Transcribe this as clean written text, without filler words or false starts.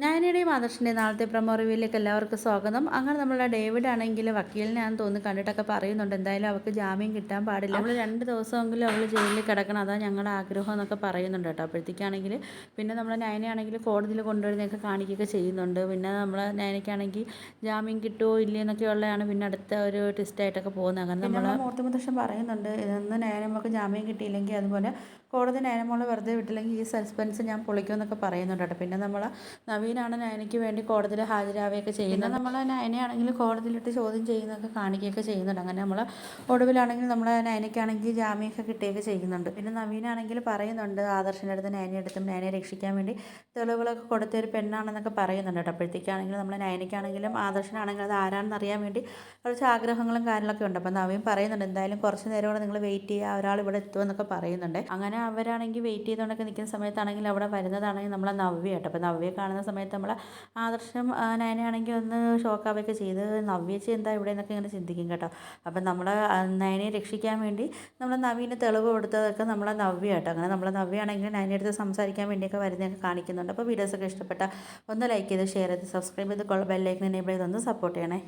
നയനയുടെയും ആദർശിൻ്റെയും നാളത്തെ പ്രൊമോ റിവ്യൂയിലേക്ക് എല്ലാവർക്കും സ്വാഗതം. അങ്ങനെ നമ്മളുടെ ഡേവിഡ് ആണെങ്കിൽ വക്കീലിനെയാണെന്ന് തോന്നുന്നു കണ്ടിട്ടൊക്കെ പറയുന്നുണ്ട്, എന്തായാലും അവൾക്ക് ജാമ്യം കിട്ടാൻ പാടില്ല, അവൾ 2 ദിവസമെങ്കിലും അവൾ ജയിലിൽ കിടക്കണം, അതാ ഞങ്ങളുടെ ആഗ്രഹം എന്നൊക്കെ പറയുന്നുണ്ട് കേട്ടോ. അപ്പോഴത്തേക്കാണെങ്കിൽ പിന്നെ നമ്മൾ നയനയാണെങ്കിൽ കോടതിയിൽ കൊണ്ടുവരുന്നതൊക്കെ കാണിക്കുകയൊക്കെ ചെയ്യുന്നുണ്ട്. പിന്നെ നമ്മൾ നയനയ്ക്കാണെങ്കിൽ ജാമ്യം കിട്ടുമോ ഇല്ലേ എന്നൊക്കെ ഉള്ളതാണ് പിന്നെ അടുത്ത ഒരു ട്വിസ്റ്റായിട്ടൊക്കെ പോകുന്നത്. അങ്ങനെ നമ്മൾ മൂർത്തിമുത്തശ്ശൻ പറയുന്നുണ്ട്, ഇതൊന്ന് നയനമ്മക്ക് ജാമ്യം കിട്ടിയില്ലെങ്കിൽ അതുപോലെ കോടതി നയനമോളെ വെറുതെ വിട്ടില്ലെങ്കിൽ ഈ സസ്പെൻസ് ഞാൻ പൊളിക്കുമെന്നൊക്കെ പറയുന്നുണ്ട് കേട്ടോ. പിന്നെ നമ്മൾ നവീനാണ് നയനയ്ക്ക് വേണ്ടി കോടതിയിൽ ഹാജരാവുകയൊക്കെ ചെയ്യുന്നത്. നമ്മൾ നയനയാണെങ്കിൽ കോടതിയിലിട്ട് ചോദ്യം ചെയ്യുന്നതൊക്കെ കാണിക്കുകയൊക്കെ ചെയ്യുന്നുണ്ട്. അങ്ങനെ നമ്മൾ ഒടുവിലാണെങ്കിൽ നമ്മൾ നയനയ്ക്കാണെങ്കിൽ ജാമ്യമൊക്കെ കിട്ടുകയൊക്കെ ചെയ്യുന്നുണ്ട്. പിന്നെ നവീനാണെങ്കിൽ പറയുന്നുണ്ട് ആദർശിൻ്റെ അടുത്ത് നയനയുടെ അടുത്തും നയനയെ രക്ഷിക്കാൻ വേണ്ടി തെളിവുകളൊക്കെ കൊടുത്ത ഒരു പെണ്ണാണെന്നൊക്കെ പറയുന്നുണ്ട് കേട്ടോ. അപ്പോഴത്തേക്കാണെങ്കിൽ നമ്മൾ നയനയ്ക്കാണെങ്കിലും ആദർശനാണെങ്കിലും അത് ആരാണെന്ന് അറിയാൻ വേണ്ടി കുറച്ച് ആഗ്രഹങ്ങളും കാര്യങ്ങളൊക്കെ ഉണ്ട്. അപ്പോൾ നവീൻ പറയുന്നുണ്ട്, എന്തായാലും കുറച്ച് നേരം കൂടെ നിങ്ങൾ വെയിറ്റ് ചെയ്യുക, ഒരാൾ ഇവിടെ എത്തുമെന്നൊക്കെ പറയുന്നുണ്ട്. അങ്ങനെ അവരാണെങ്കിൽ വെയിറ്റ് ചെയ്തുകൊണ്ടൊക്കെ നിൽക്കുന്ന സമയത്താണെങ്കിൽ അവിടെ വരുന്നതാണെങ്കിൽ നമ്മളെ നവ്യ കേട്ടോ. അപ്പോൾ നവ്യയെ കാണുന്ന സമയത്ത് നമ്മൾ ആദർശം നയനയാണെങ്കിൽ ഒന്ന് ഷോക്കാവുകയൊക്കെ ചെയ്ത് നവ്യേച്ചി എന്താ ഇവിടെ എന്നൊക്കെ ഇങ്ങനെ ചിന്തിക്കും കേട്ടോ. അപ്പം നമ്മൾ നയനയെ രക്ഷിക്കാൻ വേണ്ടി നമ്മൾ നവീന് തെളിവ് കൊടുത്തതൊക്കെ നമ്മളെ നവ്യ കേട്ടോ. അങ്ങനെ നമ്മളെ നവ്യയാണെങ്കിൽ നയനയുടെ അടുത്ത് സംസാരിക്കാൻ വേണ്ടിയൊക്കെ വരുന്നതൊക്കെ കാണിക്കുന്നുണ്ട്. അപ്പോൾ വീഡിയോസൊക്കെ ഇഷ്ടപ്പെട്ട ഒന്ന് ലൈക്ക് ചെയ്ത് ഷെയർ ചെയ്ത് സബ്സ്ക്രൈബ് ചെയ്ത് ബെല്ലൈക്കൻ എനേബിൾ ചെയ്തൊന്ന് സപ്പോർട്ട് ചെയ്യണേ.